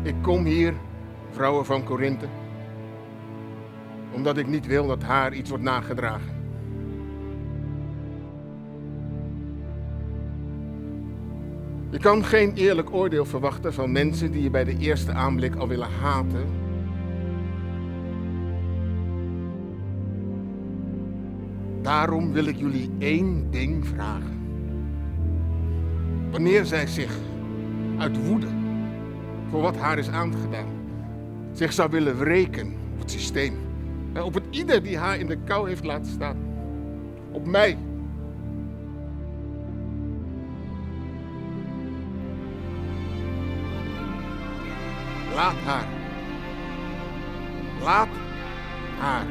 Ik kom hier, vrouwen van Korinthe, omdat ik niet wil dat haar iets wordt nagedragen. Je kan geen eerlijk oordeel verwachten van mensen die je bij de eerste aanblik al willen haten. Daarom wil ik jullie één ding vragen. Wanneer zij zich uit woede voor wat haar is aangedaan, zich zou willen wreken op het systeem, op het ieder die haar in de kou heeft laten staan, op mij. Laat haar. Laat haar.